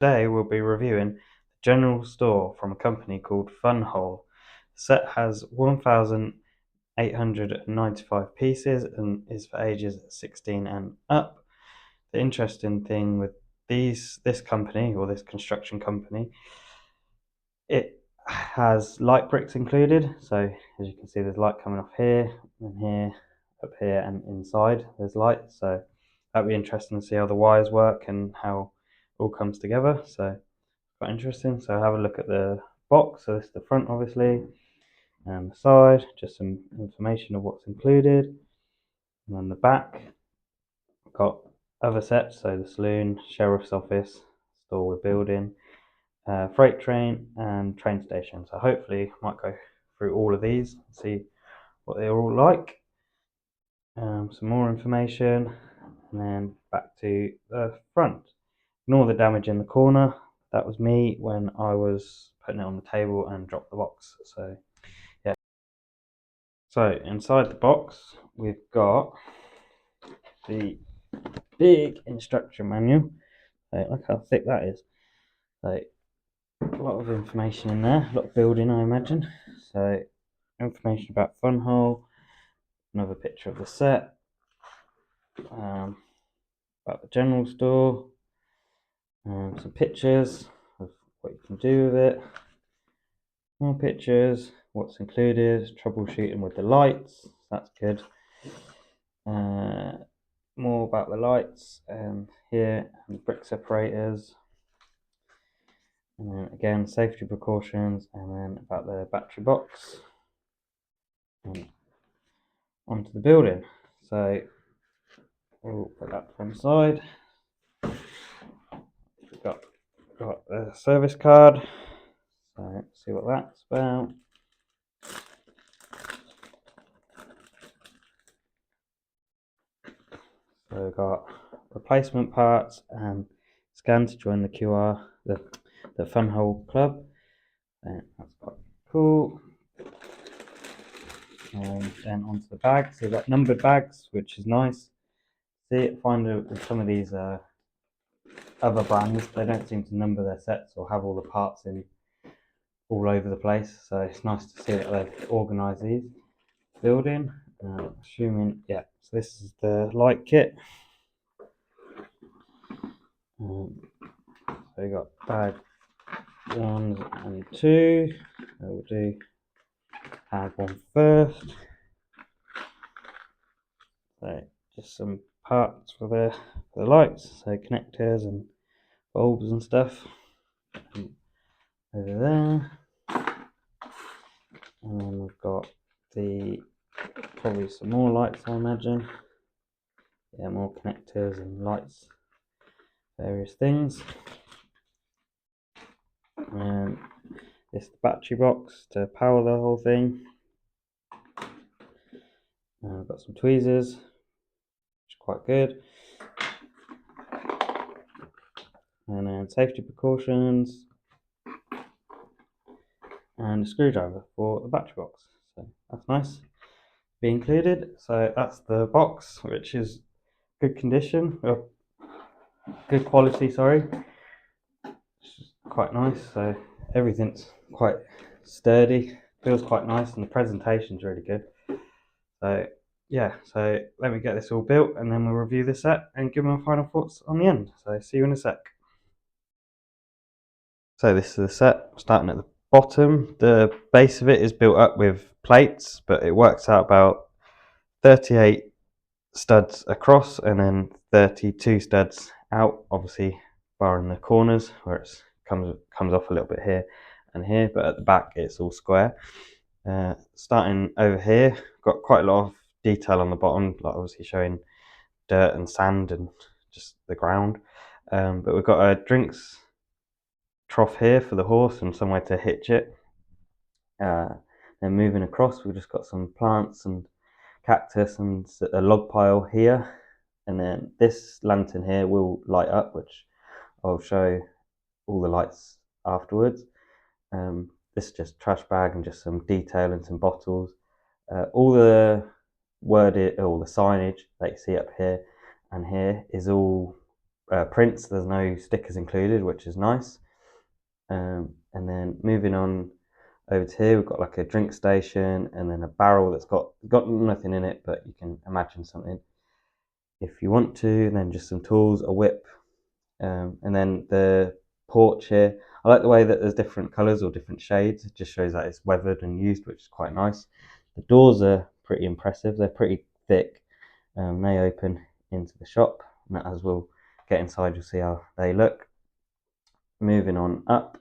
Today we'll be reviewing the general store from a company called FUNWHOLE. The set has 1,895 pieces and is for ages 16 and up. The interesting thing with this company, or this construction company, it has light bricks included. So as you can see, there's light coming off here and here, up here, and inside there's light. So that'd be interesting to see how the wires work and how it all comes together. So quite interesting. So have a look at the box. So this is the front, obviously, and the side, just some information of what's included. And then the back, got other sets, so the saloon, sheriff's office, store we're building, freight train, and train station. So hopefully I might go through all of these and see what they're all like. Some more information, and then back to the front. Ignore the damage in the corner. That was me when I was putting it on the table and dropped the box. So yeah. So inside the box we've got the big instruction manual. So look how thick that is. So a lot of information in there, a lot of building, I imagine. So information about FUNWHOLE, another picture of the set, about the general store, some pictures of what you can do with it, more pictures, what's included, troubleshooting with the lights, that's good. More about the lights here, and brick separators, and then again safety precautions, and then about the battery box, and onto the building. So we'll put that to one side. We've got the service card, so let's see what that's about. So we've got replacement parts and scan to join the QR, the FUNWHOLE club. And that's quite cool. And then onto the bags. So we've got numbered bags, which is nice. Find with some of these other brands, they don't seem to number their sets or have all the parts in all over the place. So it's nice to see that they've organised these. Building, assuming, yeah. So this is the light kit. So we got bag 1 and 2. So we'll do bag 1 first. So just some parts for the lights, so connectors and bulbs and stuff over there. And then we've got probably some more lights, I imagine. Yeah, more connectors and lights, various things. And this is the battery box to power the whole thing. I've got some tweezers, which is quite good. And then safety precautions, and a screwdriver for the battery box. So that's nice to be included. So that's the box, which is good condition, or good quality, sorry. It's quite nice. So everything's quite sturdy, feels quite nice, and the presentation's really good. So yeah, so let me get this all built and then we'll review the set and give my final thoughts on the end. So see you in a sec. So this is the set, starting at the bottom. The base of it is built up with plates, but it works out about 38 studs across and then 32 studs out, obviously barring the corners where it comes off a little bit here and here, but at the back it's all square. Starting over here, got quite a lot of detail on the bottom, like obviously showing dirt and sand and just the ground. But we've got a drinks trough here for the horse and somewhere to hitch it. Then moving across, we've just got some plants and cactus and a log pile here. And then this lantern here will light up, which I'll show all the lights afterwards. This is just trash bag and just some detail and some bottles. All the worded, all the signage that you see up here and here is all prints. There's no stickers included, which is nice. And then moving on over to here, we've got like a drink station and then a barrel that's got nothing in it, but you can imagine something if you want to. And then just some tools, a whip, and then the porch here. I like the way that there's different colours or different shades. It just shows that it's weathered and used, which is quite nice. The doors are pretty impressive. They're pretty thick. They open into the shop, and as we'll get inside, you'll see how they look. Moving on up,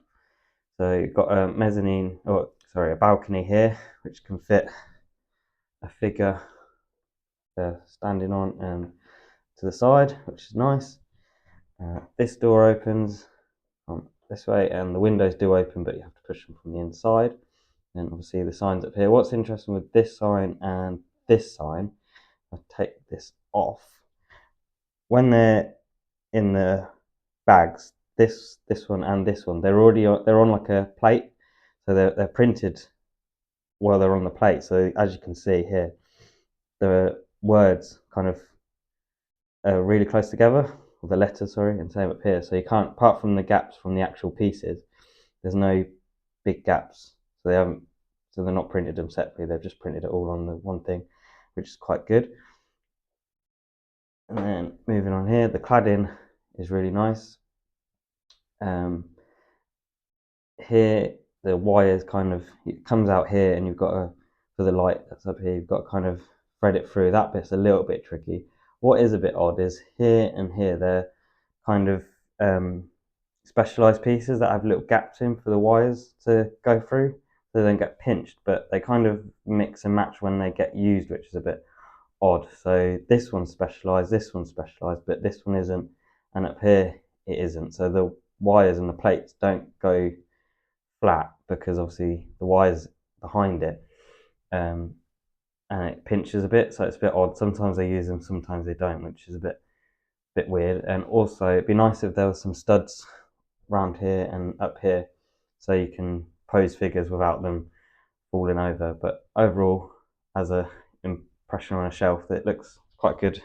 so you've got a mezzanine, or sorry, a balcony here, which can fit a figure standing on to the side, which is nice. This door opens this way, and the windows do open, but you have to push them from the inside. And obviously the signs up here. What's interesting with this sign and this sign, I'll take this off. When they're in the bags, this one and this one, they're on like a plate, so they're printed while they're on the plate. So as you can see here, the words kind of are really close together, or the letters, sorry, and same up here. So you can't, apart from the gaps from the actual pieces, there's no big gaps. So they're not printed them separately. They've just printed it all on the one thing, which is quite good. And then moving on here, the cladding is really nice. Here the wires it comes out here, and you've got for the light that's up here, you've got to kind of thread it through. That bit's a little bit tricky. What is a bit odd is here and here, they're kind of specialized pieces that have little gaps in for the wires to go through, so they don't get pinched, but they kind of mix and match when they get used, which is a bit odd. So this one's specialized, but this one isn't, and up here it isn't. So the wires and the plates don't go flat because obviously the wire's behind it, and it pinches a bit, so it's a bit odd. Sometimes they use them, sometimes they don't, which is a bit weird. And also it'd be nice if there was some studs around here and up here, so you can pose figures without them falling over. But overall, as a impression on a shelf, it looks quite good,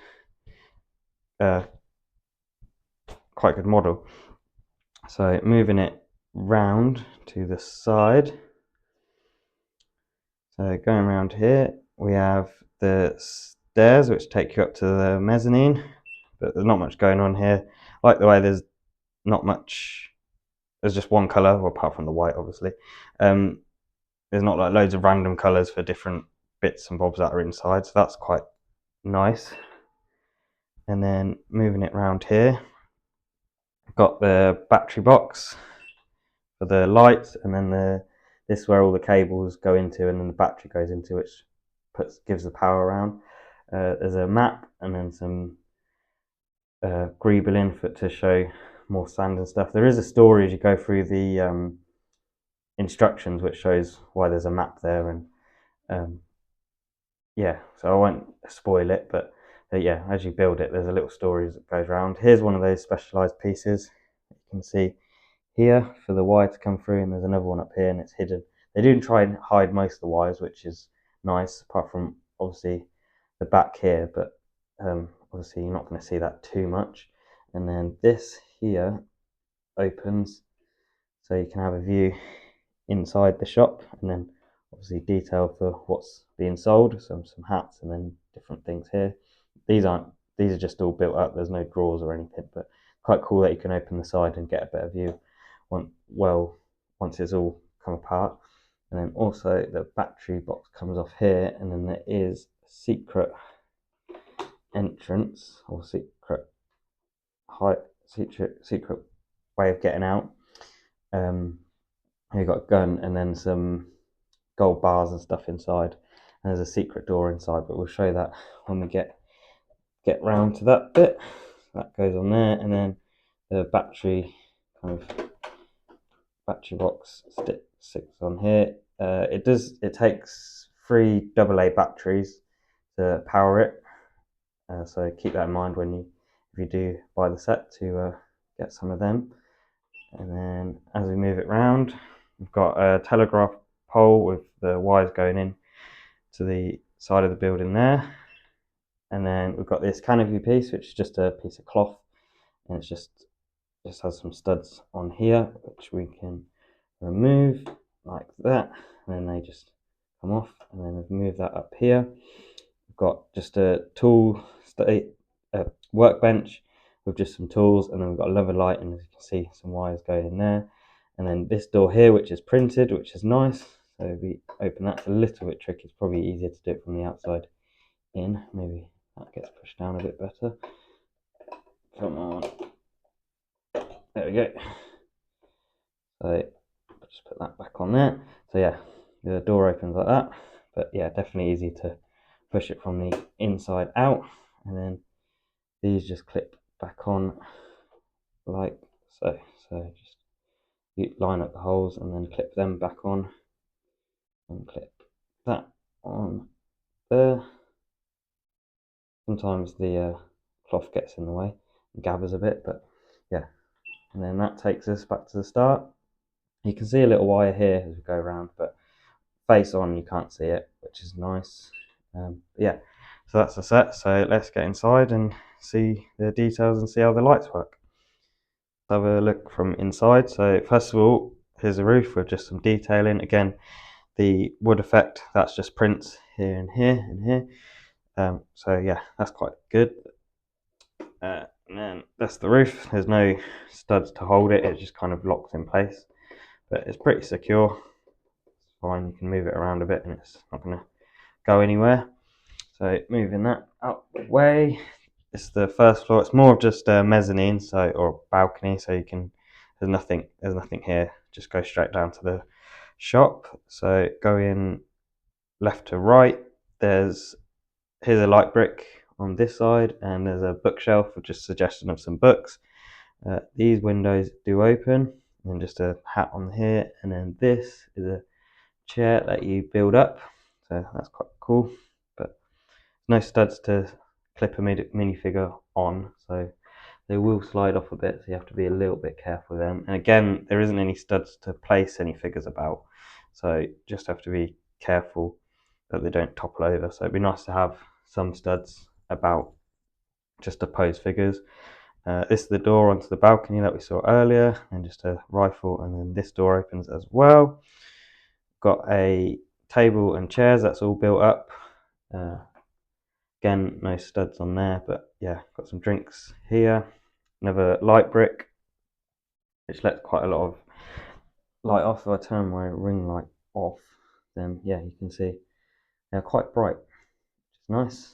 quite good model. So moving it round to the side, so going around here, we have the stairs which take you up to the mezzanine, but there's not much going on here. I like the way there's not much, there's just one colour, well, apart from the white obviously. There's not like loads of random colours for different bits and bobs that are inside, so that's quite nice. And then moving it around here, got the battery box for the lights, and then this is where all the cables go into, and then the battery goes into, which gives the power around. There's a map, and then some greebling to show more sand and stuff. There is a story as you go through the instructions, which shows why there's a map there, and yeah, so I won't spoil it, but yeah, as you build it, there's a little story that goes around. Here's one of those specialized pieces you can see here for the wire to come through, and there's another one up here, and it's hidden. They do try and hide most of the wires, which is nice, apart from obviously the back here, but obviously you're not going to see that too much. And then this here opens, so you can have a view inside the shop, and then obviously detail for what's being sold, some hats, and then different things here. These are just all built up, there's no drawers or anything, but quite cool that you can open the side and get a better view once it's all come apart. And then also the battery box comes off here, and then there is a secret entrance, or secret way of getting out. You've got a gun and then some gold bars and stuff inside, and there's a secret door inside, but we'll show that when we get round to that bit. That goes on there, and then the battery box sticks on here. It takes 3 AA batteries to power it, so keep that in mind if you do buy the set, to get some of them. And then as we move it round, we've got a telegraph pole with the wires going in to the side of the building there. And then we've got this canopy piece, which is just a piece of cloth, and it's just has some studs on here which we can remove like that, and then they just come off, and then we've moved that up here. We've got just a workbench with just some tools, and then we've got another light, and as you can see, some wires going in there. And then this door here, which is printed, which is nice. So if we open that, it's a little bit tricky. It's probably easier to do it from the outside in. Maybe that gets pushed down a bit better. Come on. There we go. So I'll just put that back on there. So yeah, the door opens like that. But yeah, definitely easy to push it from the inside out. And then these just clip back on like so. So just you line up the holes and then clip them back on, and clip that on there. Sometimes the cloth gets in the way and gathers a bit, but yeah. And then that takes us back to the start. You can see a little wire here as we go around, but face on you can't see it, which is nice. Yeah, so that's the set. So let's get inside and see the details and see how the lights work. Let's have a look from inside. So first of all, here's the roof with just some detailing. Again, the wood effect, that's just prints here and here and here. So yeah, that's quite good. And then that's the roof. There's no studs to hold it. It just kind of locks in place, but it's pretty secure. It's fine. You can move it around a bit, and it's not going to go anywhere. So moving that out the way. It's the first floor. It's more of just a mezzanine, so or balcony. So you can. There's nothing here. Just go straight down to the shop. So going left to right. Here's a light brick on this side, and there's a bookshelf with just suggestion of some books. These windows do open, and just a hat on here, and then this is a chair that you build up, so that's quite cool. But no studs to clip a minifigure on, so they will slide off a bit, so you have to be a little bit careful with them. And again, there isn't any studs to place any figures about, so just have to be careful that they don't topple over. So it'd be nice to have some studs about just to pose figures. This is the door onto the balcony that we saw earlier, and just a rifle, and then this door opens as well. Got a table and chairs, that's all built up. Again, no studs on there, but yeah, got some drinks here. Another light brick, which lets quite a lot of light off. If I turn my ring light off, then yeah, you can see they're quite bright, which is nice.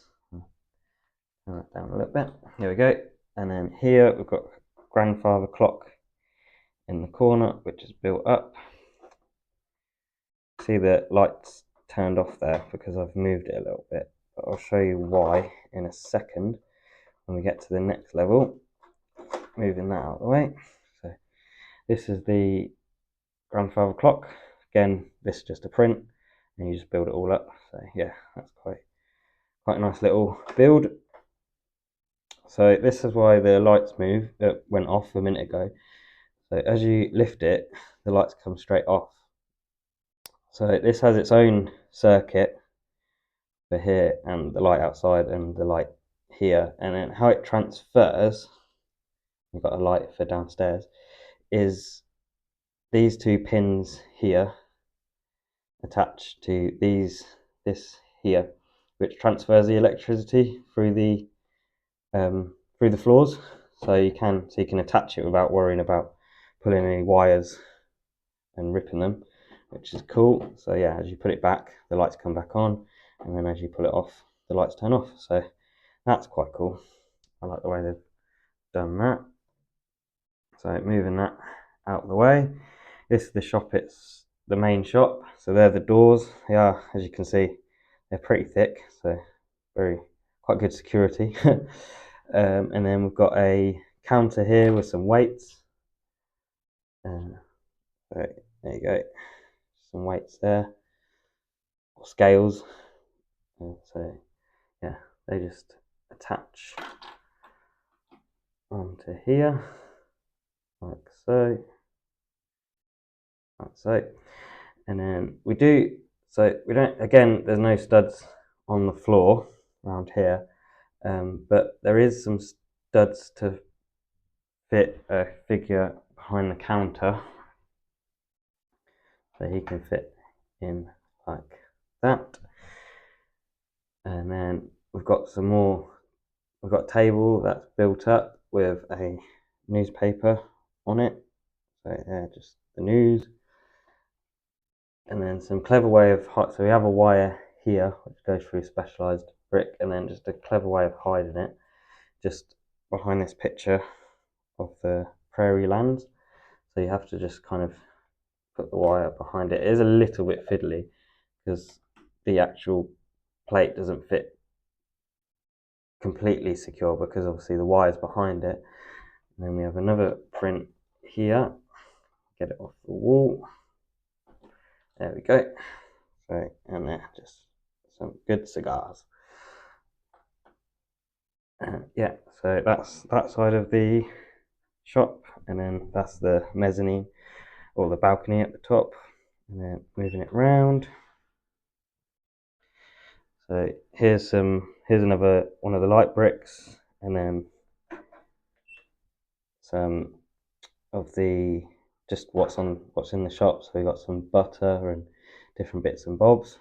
Turn that down a little bit. There we go. And then here we've got grandfather clock in the corner, which is built up. See the lights turned off there because I've moved it a little bit, but I'll show you why in a second when we get to the next level. Moving that out of the way. So this is the grandfather clock. Again, this is just a print, and you just build it all up. So yeah, that's quite a nice little build. So this is why the lights went off a minute ago. So as you lift it, the lights come straight off. So this has its own circuit for here, and the light outside and the light here, and then how it transfers, we've got a light for downstairs, is these two pins here attached to this here, which transfers the electricity through the floors, so you can attach it without worrying about pulling any wires and ripping them, which is cool. So yeah, as you put it back, the lights come back on, and then as you pull it off, the lights turn off. So that's quite cool. I like the way they've done that. So moving that out of the way, this is the shop. It's the main shop. So they're the doors. They are, as you can see, they're pretty thick, so quite good security. And then we've got a counter here with some weights. So there you go, some weights there, or scales. So yeah, they just attach onto here, like so, and then we don't, again, there's no studs on the floor around here, but there is some studs to fit a figure behind the counter, so he can fit in like that. And then we've got some more. We've got a table that's built up with a newspaper on it. So just the news. And then some clever way of, so we have a wire here which goes through specialized brick, and then just a clever way of hiding it just behind this picture of the prairie lands. So you have to just kind of put the wire behind it. It is a little bit fiddly because the actual plate doesn't fit completely secure because obviously the wire's behind it. And then we have another print here. Get it off the wall. There we go. So, and there, just some good cigars. Yeah, so that's that side of the shop, and then that's the mezzanine or the balcony at the top, and then moving it round. So here's another one of the light bricks, and then some of the just what's in the shop. So we got some butter and different bits and bobs.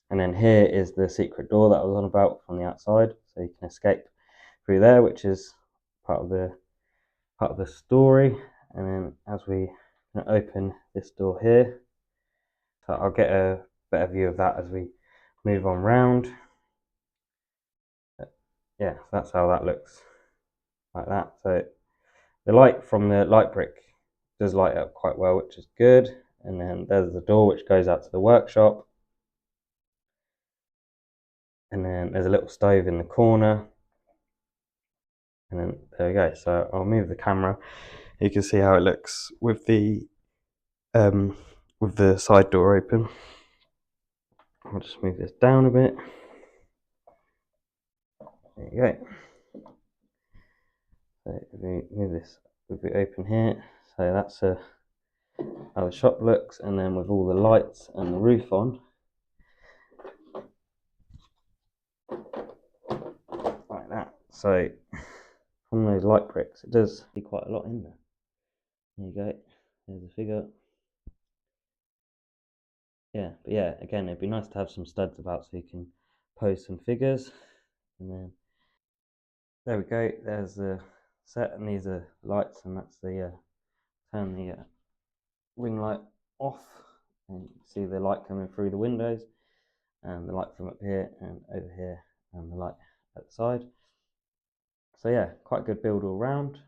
And then here is the secret door that I was on about from the outside, so you can escape through there, which is part of the story. And then as we open this door here, so I'll get a better view of that as we move on round. Yeah, so that's how that looks, like that. So the light from the light brick does light up quite well, which is good. And then there's the door which goes out to the workshop. And then there's a little stove in the corner. And then there we go. So I'll move the camera. You can see how it looks with the side door open. I'll just move this down a bit. There you go. So if we move this, if we open here, so that's how the shop looks, and then with all the lights and the roof on, like that. So from those light bricks, it does be quite a lot in there. There you go. There's a figure. Yeah, but yeah, again, it'd be nice to have some studs about so you can pose some figures. And then there we go. There's the set, and these are lights, and that's the turn the ring light off, and you can see the light coming through the windows, and the light from up here and over here, and the light at the side. So yeah, quite good build all round.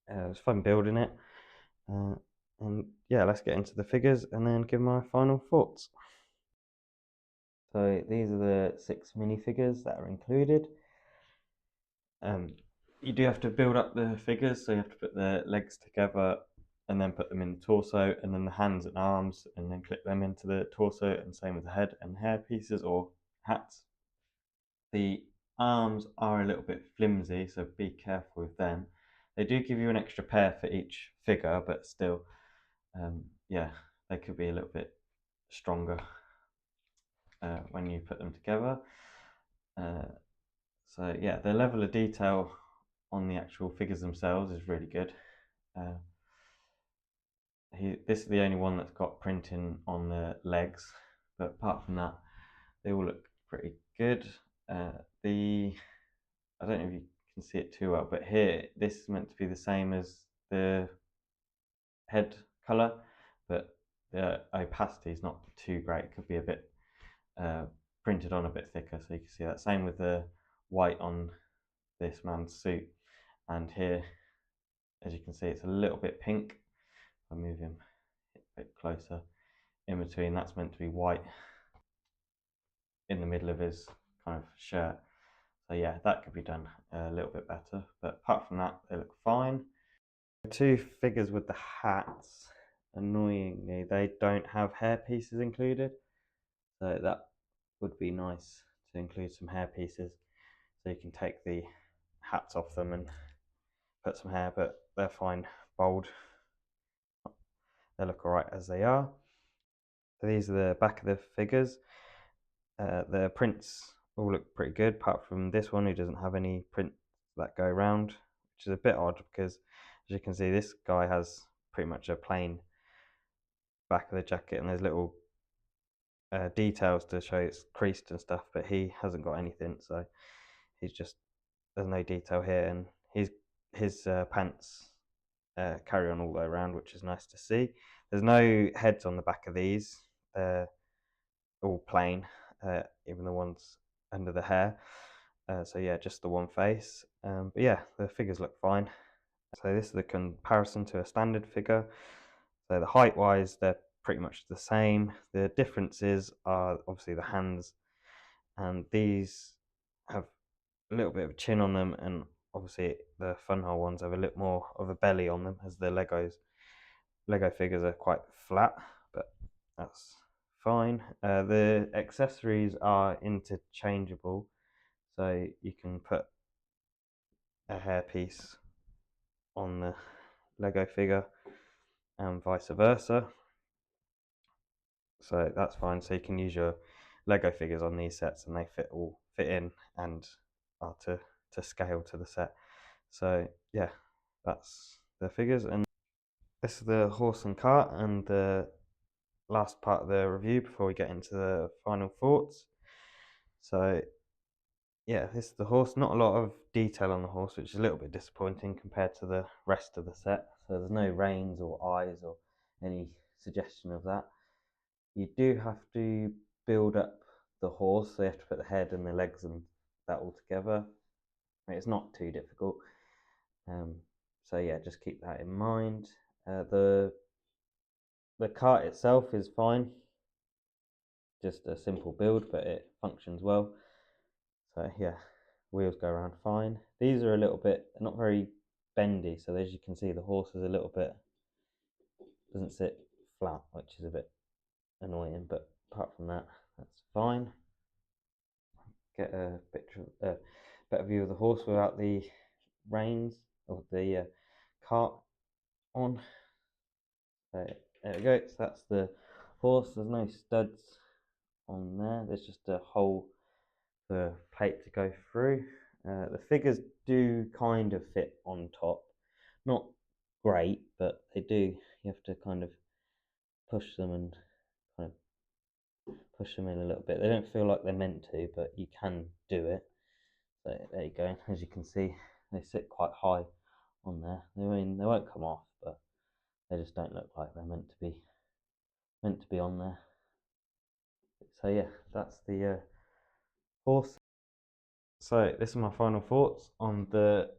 It was fun building it, and yeah, let's get into the figures and then give my final thoughts. So these are the 6 minifigures that are included. You do have to build up the figures, so you have to put the legs together and then put them in the torso, and then the hands and arms, and then clip them into the torso, and same with the head and hair pieces or hats. The arms are a little bit flimsy, so be careful with them. They do give you an extra pair for each figure, but still, yeah, they could be a little bit stronger when you put them together. So yeah, the level of detail on the actual figures themselves is really good. This is the only one that's got printing on the legs, but apart from that, they all look pretty good. I don't know if you can see it too well, but here, this is meant to be the same as the head color, but the opacity is not too great. It could be a bit printed on a bit thicker, so you can see that. Same with the white on this man's suit, and here, as you can see, it's a little bit pink. I'll move him a bit closer. In between, that's meant to be white in the middle of his kind of shirt. So yeah, that could be done a little bit better, but apart from that, they look fine. The 2 figures with the hats, annoyingly, they don't have hair pieces included, so that would be nice to include some hair pieces so you can take the hats off them and put some hair, but they're fine, bald. They look alright as they are. So these are the back of the figures. The prints all look pretty good, apart from this one who doesn't have any prints that go around, which is a bit odd because, as you can see, this guy has pretty much a plain back of the jacket, and there's little details to show it's creased and stuff, but he hasn't got anything, so he's just, there's no detail here, and his pants carry on all the way around, which is nice to see. There's no heads on the back of these, they're all plain, even the ones under the hair. So yeah, just the one face. But yeah, the figures look fine. So this is the comparison to a standard figure. So the height wise, they're pretty much the same. The differences are obviously the hands, and these have a little bit of a chin on them, and obviously the FUNWHOLE ones have a little more of a belly on them, as the Lego figures are quite flat, but that's fine. The accessories are interchangeable, so you can put a hairpiece on the Lego figure and vice versa. So that's fine. So you can use your Lego figures on these sets, and they fit in and are to scale to the set. So yeah, that's the figures, and this is the horse and cart, and the last part of the review before we get into the final thoughts. So yeah, this is the horse. Not a lot of detail on the horse, which is a little bit disappointing compared to the rest of the set. So there's no reins or eyes or any suggestion of that. You do have to build up the horse, so you have to put the head and the legs and that all together. It's not too difficult. So yeah, just keep that in mind. The cart itself is fine, just a simple build, but it functions well. So yeah, wheels go around fine. These are a little bit not very bendy, so as you can see, the horse is a little bit, doesn't sit flat, which is a bit annoying, but apart from that, that's fine. Get a better view of the horse without the reins or the cart on. So there we go. So that's the horse. There's no studs on there. There's just a hole for plate to go through. The figures do kind of fit on top. Not great, but they do. You have to kind of push them and kind of push them in a little bit. They don't feel like they're meant to, but you can do it. So there you go. As you can see, they sit quite high on there. I mean, they won't come off, but they just don't look like they're meant to be on there. So yeah, that's the horse. So this is my final thoughts on the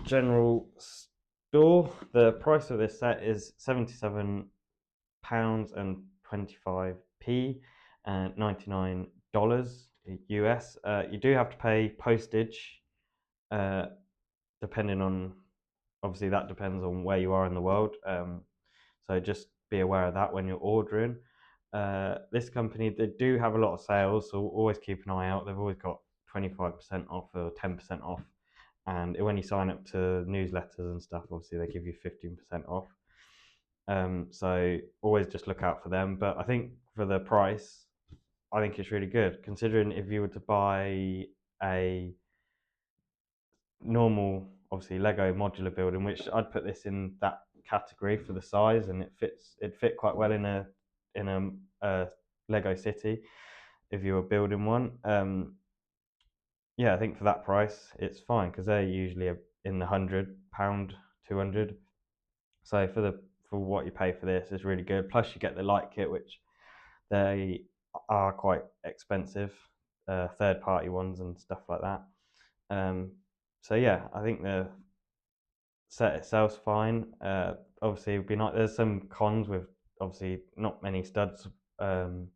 general store. The price of this set is £77.25 and $99 US. You do have to pay postage, depending on, obviously that depends on where you are in the world. So just be aware of that when you're ordering. This company, they do have a lot of sales, so always keep an eye out. They've always got 25% off or 10% off, and when you sign up to newsletters and stuff, obviously they give you 15% off. So always just look out for them. But I think for the price, I think it's really good, considering if you were to buy a normal, obviously Lego modular building, which I'd put this in that category for the size, and it fit quite well in a Lego city if you were building one. Yeah, I think for that price it's fine, because they're usually in the £100, 200. So for what you pay for this is really good. Plus you get the light kit, which they are quite expensive, third party ones and stuff like that. So yeah, I think the set itself's fine. Obviously, it'd be nice. There's some cons with obviously not many studs on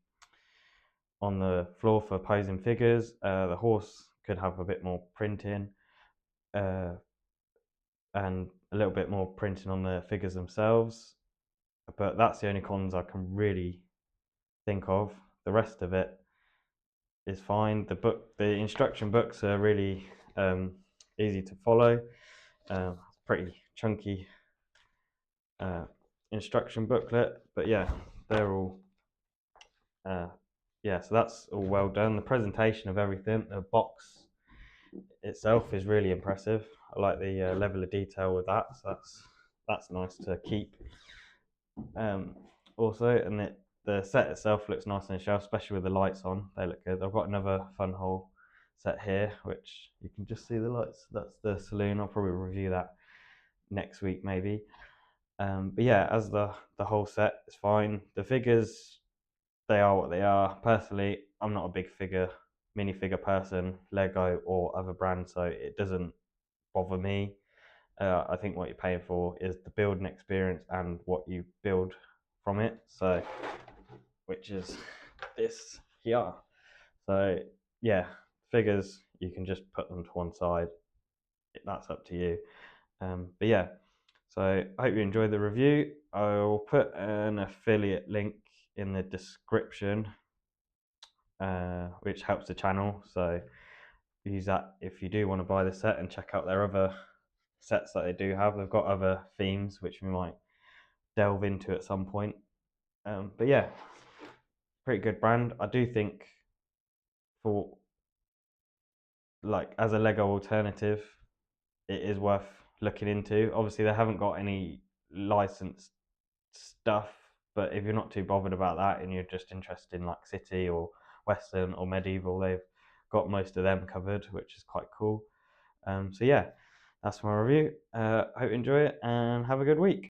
the floor for posing figures. The horse could have a bit more printing, uh, and a little bit more printing on the figures themselves. But that's the only cons I can really think of. The rest of it is fine. The instruction books are really easy to follow. It's pretty chunky instruction booklet, but yeah, they're all yeah, so that's all well done. The presentation of everything, the box itself is really impressive. I like the level of detail with that, so that's nice to keep. Also, and the set itself looks nice on the shelf, especially with the lights on. They look good. I've got another FUNWHOLE set here, which you can just see the lights. That's the saloon. I'll probably review that next week maybe. But yeah, as the whole set is fine. The figures, they are what they are. Personally, I'm not a big minifigure person, Lego or other brands, so it doesn't bother me. I think what you're paying for is the building experience and what you build from it. So, which is this here. So yeah, figures you can just put them to one side. That's up to you. But yeah, so I hope you enjoyed the review. I'll put an affiliate link in the description, which helps the channel. So use that if you do want to buy the set and check out their other sets that they do have. They've got other themes which we might delve into at some point. But yeah, pretty good brand. I do think for like as a Lego alternative, it is worth looking into. Obviously, they haven't got any licensed stuff, but if you're not too bothered about that and you're just interested in like City or Western or Medieval, they've got most of them covered, which is quite cool. So yeah, that's my review. Hope you enjoy it and have a good week.